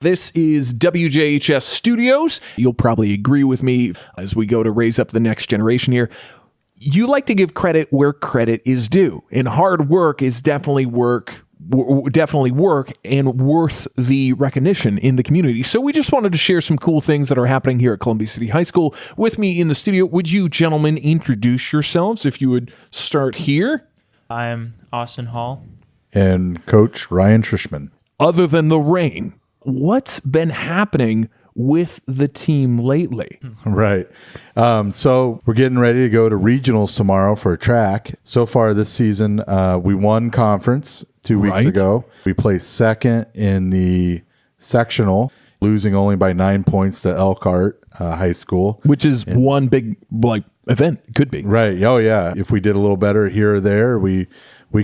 This is WJHS Studios. You'll probably agree with me as we go to raise up the next generation here. You like to give credit where credit is due, and hard work is definitely work and worth the recognition in the community. So we just wanted to share some cool things that are happening here at Columbia City High School. With me in the studio, would you gentlemen introduce yourselves if you would start here? I'm Austin Hall. And Coach Ryan Trishman. Other than the rain, what's been happening with the team lately? Right. So we're getting ready to go to regionals tomorrow for track. So far this season, we won conference 2 weeks ago. We placed second in the sectional, losing only by 9 points to Elkhart High School. Which is one big event. Could be. Right. Oh, yeah. If we did a little better here or there, we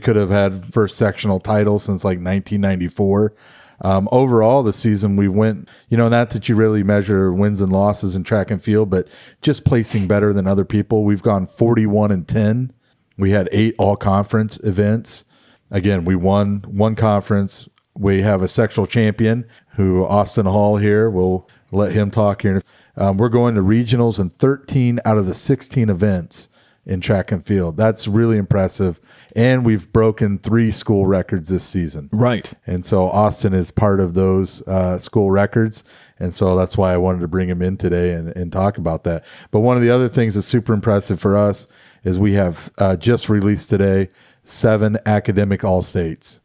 could have had first sectional title since like 1994. Overall, the season we went, not that you really measure wins and losses in track and field, but just placing better than other people. We've gone 41-10. We had 8 all-conference events. Again, we won one conference. We have a sectional champion who Austin Hall here. We'll let him talk here. We're going to regionals in 13 out of the 16 events in track and field. That's really impressive. And we've broken 3 school records this season. Right. And so Austin is part of those school records. And so that's why I wanted to bring him in today and talk about that. But one of the other things that's super impressive for us is we have just released today 7 academic all-states.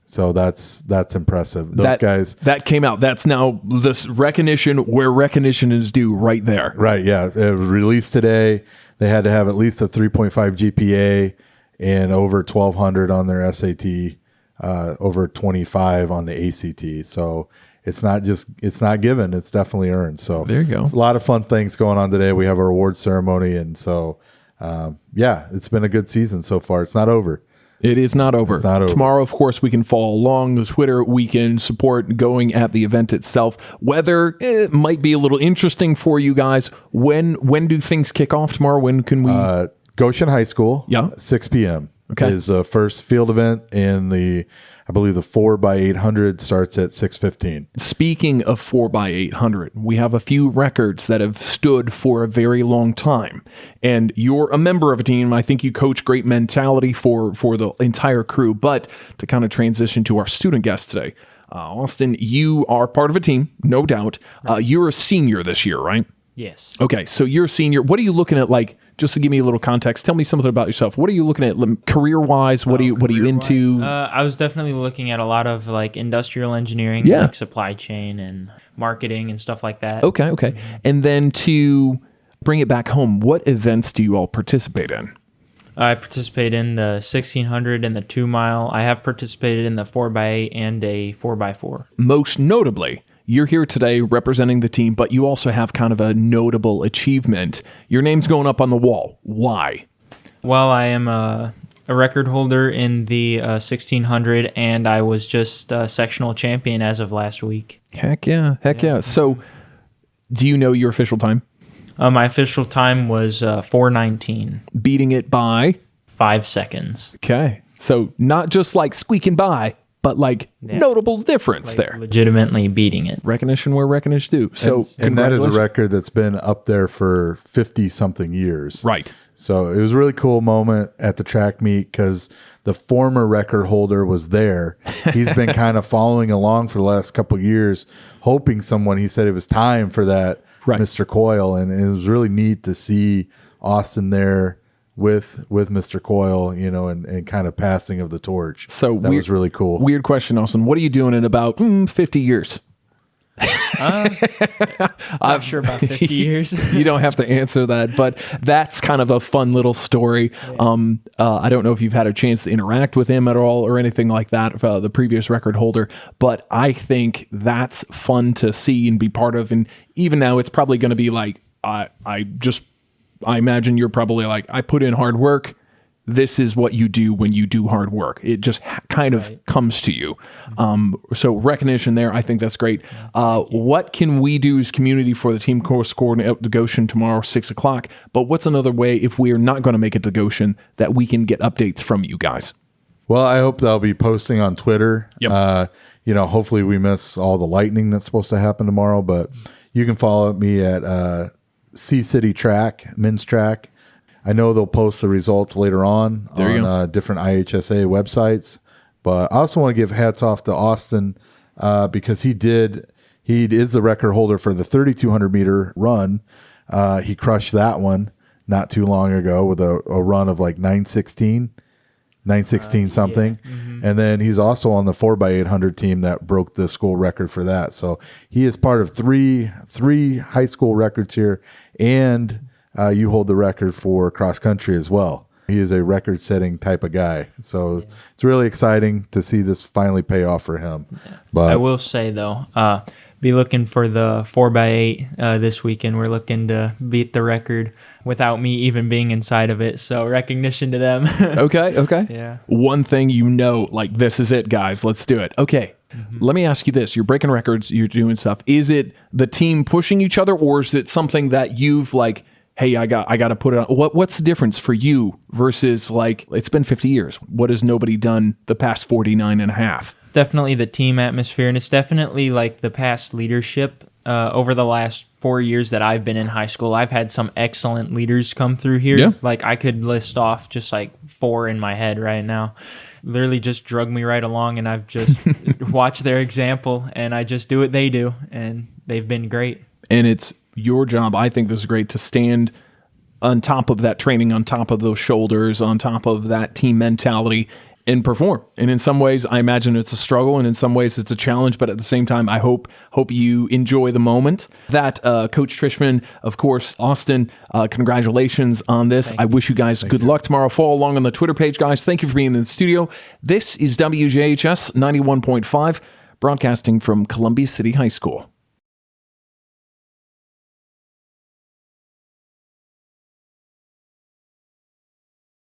So that's impressive. Those guys. That came out. That's now this recognition where recognition is due right there. Right, yeah. It was released today. They had to have at least a 3.5 GPA and over 1,200 on their SAT, over 25 on the ACT. So it's not given. It's definitely earned. So there you go. A lot of fun things going on today. We have our awards ceremony. And so, it's been a good season so far. It's not over. It is not over. It's not over. Tomorrow, of course, we can follow along the Twitter. We can support going at the event itself. Weather it might be a little interesting for you guys. When do things kick off tomorrow? When can we? Goshen High School. Yeah. 6 p.m. Okay. Is the first field event, and I believe the 4x800 starts at 6:15. Speaking of 4x800, we have a few records that have stood for a very long time. And you're a member of a team. I think you coach great mentality for the entire crew. But to kind of transition to our student guest today, Austin, you are part of a team, no doubt. You're a senior this year, right? Yes. Okay, so you're a senior. What are you looking at? Just to give me a little context, tell me something about yourself. What are you looking at career-wise? What are you into? I was definitely looking at a lot of industrial engineering, supply chain and marketing and stuff like that. Okay. And then to bring it back home, what events do you all participate in? I participate in the 1,600 and the 2 mile. I have participated in the 4x8 and a 4x4. Most notably, you're here today representing the team, but you also have kind of a notable achievement. Your name's going up on the wall. Why? Well, I am a record holder in the 1,600, and I was just sectional champion as of last week. Heck yeah. So, do you know your official time? My official time was 4:19. Beating it by? 5 seconds. Okay. So, not just squeaking by, but notable difference there. Legitimately beating it. Recognition where recognition due. So, and that is a record that's been up there for 50-something years. Right. So it was a really cool moment at the track meet because the former record holder was there. He's been kind of following along for the last couple of years, hoping he said it was time for that, right. Mr. Coyle. And it was really neat to see Austin there with Mr. Coyle, and kind of passing of the torch. So that was really cool. Weird question, Austin. What are you doing in about 50 years? I'm sure about 50 years. You don't have to answer that, but that's kind of a fun little story. Yeah. I don't know if you've had a chance to interact with him at all or anything like that, the previous record holder, but I think that's fun to see and be part of. And even now it's probably going to be I imagine you're probably I put in hard work. This is what you do when you do hard work. It just kind of comes to you. So recognition there, I think that's great. What can we do as community for the team course coordinate to Goshen tomorrow, 6:00? But what's another way, if we are not going to make it to Goshen, that we can get updates from you guys? Well, I hope that I'll be posting on Twitter. Yep. hopefully we miss all the lightning that's supposed to happen tomorrow, but you can follow me at C City Track, men's track. I know they'll post the results later on different IHSA websites, but I also want to give hats off to Austin because he is the record holder for the 3,200 meter run. He crushed that one not too long ago with a run of like 9:16 something. Yeah. Mm-hmm. And then he's also on the 4x800 team that broke the school record for that. So he is part of three high school records here, and you hold the record for cross country as well. He is a record-setting type of guy. So it's really exciting to see this finally pay off for him. Yeah. But I will say, though, be looking for the 4x8 this weekend. We're looking to beat the record without me even being inside of it. So recognition to them. Okay. Yeah. One thing like, this is it, guys. Let's do it. Okay. Mm-hmm. Let me ask you this. You're breaking records. You're doing stuff. Is it the team pushing each other, or is it something that you've like, hey, I got to put it on? What's the difference for you versus like, it's been 50 years. What has nobody done the past 49 and a half? Definitely the team atmosphere, and it's definitely like the past leadership. Over the last 4 years that I've been in high school, I've had some excellent leaders come through here. Yeah. Like I could list off just like 4 in my head right now. Literally just drug me right along, and I've just watched their example, and I just do what they do, and they've been great. And it's your job, I think this is great, to stand on top of that training, on top of those shoulders, on top of that team mentality, and perform. And in some ways, I imagine it's a struggle, and in some ways it's a challenge, but at the same time, I hope you enjoy the moment. That Coach Trishman, of course, Austin, congratulations on this. I wish you guys good luck tomorrow. Follow along on the Twitter page, guys. Thank you for being in the studio. This is WJHS 91.5, broadcasting from Columbia City High School.